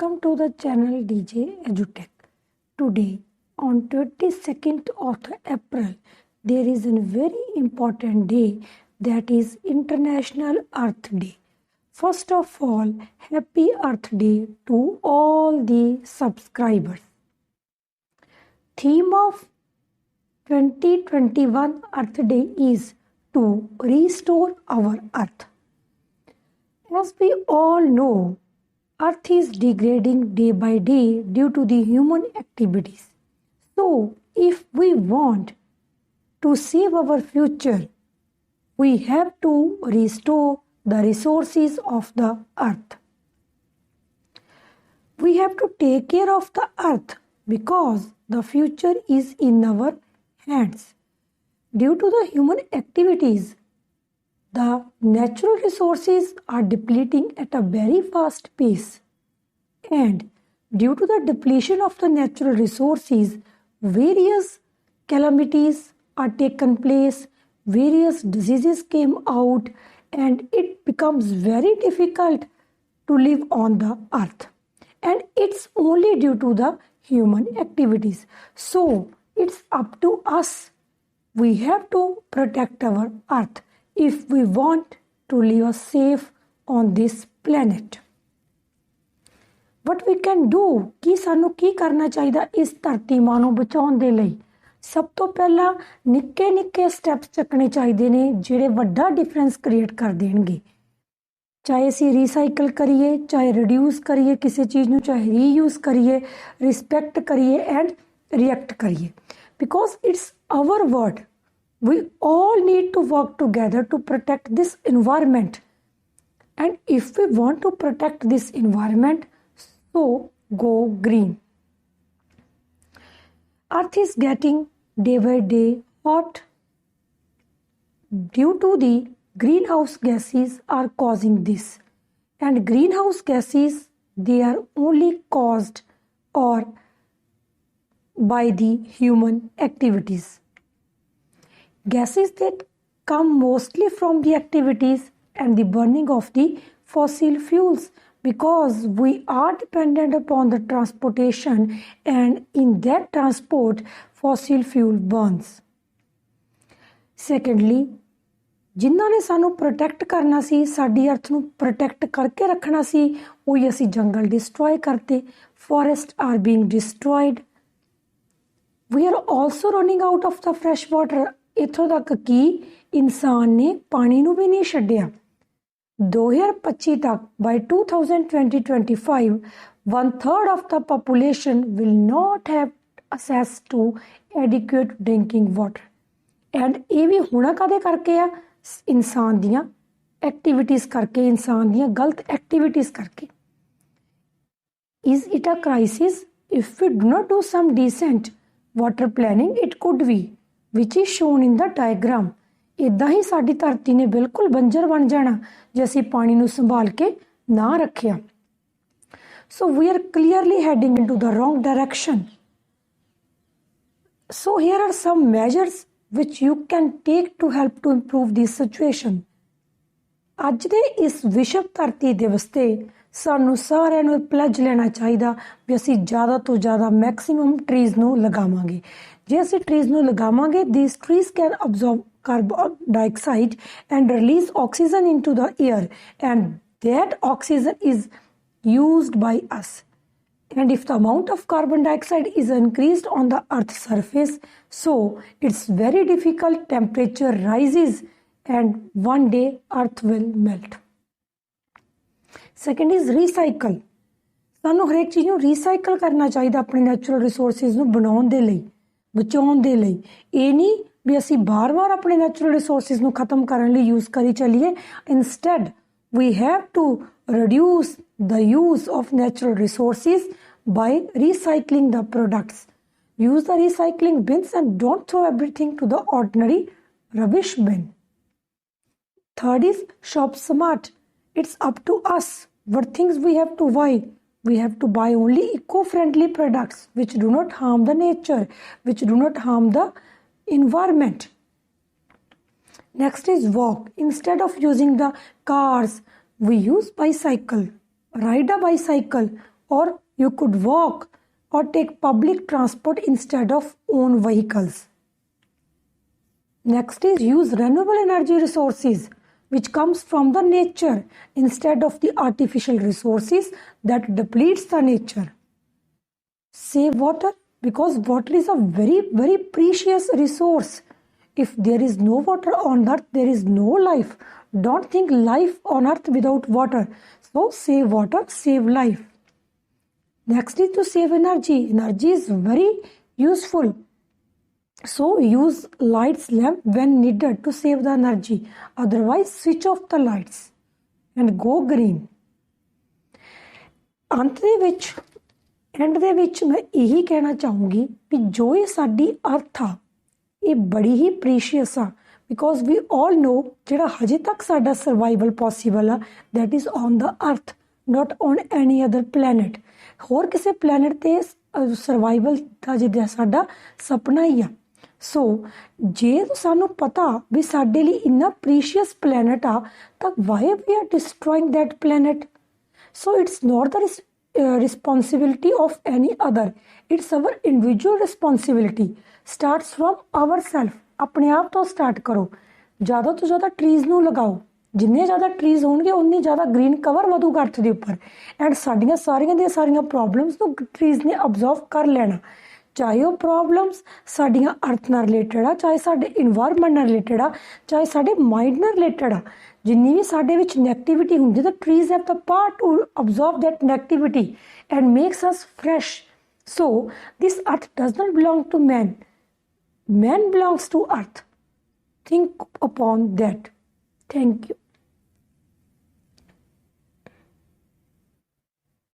Welcome to the channel DJ Edutech. Today, on 22nd of April, there is a very important day, that is International Earth Day. First of all, Happy Earth Day to all the subscribers. Theme of 2021 Earth Day is to restore our Earth. As we all know, Earth is degrading day by day due to the human activities. So, if we want to save our future, we have to restore the resources of the Earth. We have to take care of the Earth because the future is in our hands. Due to the human activities, the natural resources are depleting at a very fast pace. And due to the depletion of the natural resources, various calamities are taken place, various diseases came out, and it becomes very difficult to live on the earth. And it's only due to the human activities. So, it's up to us. We have to protect our earth if we want to live safe on this planet. What we can do, कि सानू की करना चाहिए इस धरती मां नू बचाउण दे लई? सब तो पहला निक्के निक्के स्टैप्स चकने चाहिए ने जिहड़े वड्डा डिफरेंस क्रिएट कर देणगे. चाहे असी रीसाइकल करिए, चाहे रिड्यूस करिए किसी चीज़ नू, चाहे रीयूज करिए, रिस्पैक्ट करिए एंड रिएक्ट करिए. Because it's our word. We all need to work together to protect this environment. And if we want to protect this environment, so go green. Earth is getting day by day hot due to the greenhouse gases are causing this. And greenhouse gases, they are only caused or by the human activities. Gases that come mostly from the activities and the burning of the fossil fuels, because we are dependent upon the transportation, and in that transport fossil fuel burns. Secondly, जिन्हां ने सानू protect करना सी, साडी अर्थ नू protect करके रखना सी, ओही असी जंगल डिस्ट्रॉय करते. Forest are being destroyed. We are also running out of the fresh water. इत्थों तक कि इंसान ने पानी नू भी नहीं छड्डिया. 2025 तक, by 2025, 1/3 of the population will not have access to adequate drinking water. And ये भी होना कादे करके आ? इंसान दियां एक्टिविटीज़ करके, इंसान दियां गलत एक्टिविटीज़ करके. Is it a crisis? If we do not do some decent water planning, it could be, which is shown in the diagram. इदां ही साडी धरती ने बिल्कुल बंजर बन जाना जे असीं पानी नूं संभाल के ना रखिया. So we are clearly heading into the wrong direction. So here are some measures which you can take to help to improve this situation. ਅੱਜ ਦੇ ਇਸ ਵਿਸ਼ਵ ਧਰਤੀ ਦਿਵਸ ਤੇ ਸਾਨੂੰ ਸਾਰਿਆਂ ਨੂੰ ਪਲੇਜ ਲੈਣਾ ਚਾਹੀਦਾ ਵੀ ਅਸੀਂ ਜ਼ਿਆਦਾ ਤੋਂ ਜ਼ਿਆਦਾ ਮੈਕਸਿਮਮ ਟਰੀਜ਼ ਨੂੰ ਲਗਾਵਾਂਗੇ. ਜੇ ਅਸੀਂ ਟਰੀਜ਼ ਨੂੰ ਲਗਾਵਾਂਗੇ, these trees can absorb carbon dioxide and release oxygen into the air, and that oxygen is used by us. And if the amount of carbon dioxide is increased on the earth's surface, so it's very difficult, temperature rises and one day earth will melt. Second is recycle. ਸਾਨੂੰ ਹਰੇਕ ਚੀਜ਼ ਨੂੰ recycle ਕਰਨਾ ਚਾਹੀਦਾ ਆਪਣੇ natural resources ਨੂੰ ਬਣਾਉਣ ਦੇ ਲਈ, ਬਚਾਉਣ ਦੇ ਲਈ. ਇਹ ਨਹੀਂ ਵੀ ਅਸੀਂ ਬਾਰ-ਬਾਰ ਆਪਣੇ ਨੈਚੁਰਲ ਰਿਸੋਰਸਿਸ ਨੂੰ ਖਤਮ ਕਰਨ ਲਈ ਯੂਜ਼ ਕਰੀ ਚੱਲੀਏ. Instead we have to reduce the use of natural resources by recycling the products. Use the recycling bins and don't throw everything to the ordinary rubbish bin. Third is shop smart. It's up to us what things we have to buy. We have to buy only eco-friendly products which do not harm the nature, which do not harm the environment. Next is walk. Instead of using the cars, we use bicycle. Ride a bicycle or you could walk or take public transport instead of own vehicles. Next is use renewable energy resources which comes from the nature instead of the artificial resources that depletes the nature. Save water because water is a very precious resource. If there is no water on earth, there is no life. Don't think life on earth without water. So save water, save life. Next is to save energy. Energy is very useful. So use lights lamp when needed to save the energy. Otherwise switch off the lights and go green. ਅੰਤ ਦੇ ਵਿੱਚ ਮੈਂ ਇਹੀ ਕਹਿਣਾ ਚਾਹੂੰਗੀ ਵੀ ਜੋ ਇਹ ਸਾਡੀ ਅਰਥ ਆ ਇਹ ਬੜੀ ਹੀ ਪ੍ਰੀਸ਼ੀਅਸ ਆ ਬਿਕੋਜ਼ ਵੀ ਆਲ ਨੋ ਜਿਹੜਾ ਹਜੇ ਤੱਕ ਸਾਡਾ ਸਰਵਾਈਵਲ ਪੋਸੀਬਲ ਆ ਦੈਟ ਇਜ਼ ਔਨ ਦਾ ਅਰਥ ਨਾਟ ਔਨ ਐਨੀ ਅਦਰ ਪਲੈਨਟ। ਹੋਰ ਕਿਸੇ ਪਲੈਨਟ ਤੇ ਸਰਵਾਈਵਲ ਦਾ ਜਿੱਦਾਂ ਸਾਡਾ ਸੁਪਨਾ ਹੀ ਆ। ਸੋ ਜੇ ਸਾਨੂੰ ਪਤਾ ਵੀ ਸਾਡੇ ਲਈ ਇੰਨਾ ਪ੍ਰੀਸ਼ੀਅਸ ਪਲੈਨਟ ਆ ਤਾਂ why we are destroying that planet. So it's not the responsibility of any other, it's our individual responsibility, starts from ourselves। ਆਪਣੇ ਆਪ ਤੋਂ ਸਟਾਰਟ ਕਰੋ, ਜ਼ਿਆਦਾ ਤੋਂ ਜ਼ਿਆਦਾ ਟਰੀਜ਼ ਨੂੰ ਲਗਾਓ, ਜਿੰਨੇ ਜ਼ਿਆਦਾ ਟਰੀਜ਼ ਹੋਣਗੇ ਉਨੀ ਜ਼ਿਆਦਾ ਗ੍ਰੀਨ ਕਵਰ ਵਧੂਗਾ ਅਰਥ ਦੇ ਉੱਪਰ ਐਂਡ ਸਾਡੀਆਂ ਸਾਰੀਆਂ ਦੀਆਂ ਸਾਰੀਆਂ ਪ੍ਰੋਬਲਮਸ ਨੂੰ ਟਰੀਜ਼ ਨੇ ਅਬਜ਼ਰਵ ਕਰ ਲੈਣਾ। ਚਾਹੇ ਉਹ ਪ੍ਰੋਬਲਮਸ ਸਾਡੀਆਂ ਅਰਥ ਨਾਲ ਰਿਲੇਟਡ ਆ, ਚਾਹੇ ਸਾਡੇ ਇਨਵਾਇਰਮੈਂਟ ਨਾਲ ਰਿਲੇਟਡ ਆ, ਚਾਹੇ ਸਾਡੇ ਮਾਈਂਡ ਨਾਲ ਰਿਲੇਟਡ ਆ। ਜਿੰਨੀ ਵੀ ਸਾਡੇ ਵਿੱਚ ਨੈਗੇਟਿਵਿਟੀ ਹੁੰਦੀ ਤਾਂ trees have the power to observe that negativity and makes us fresh. So this earth does not belong to man, man belongs to earth. Think upon that. Thank you.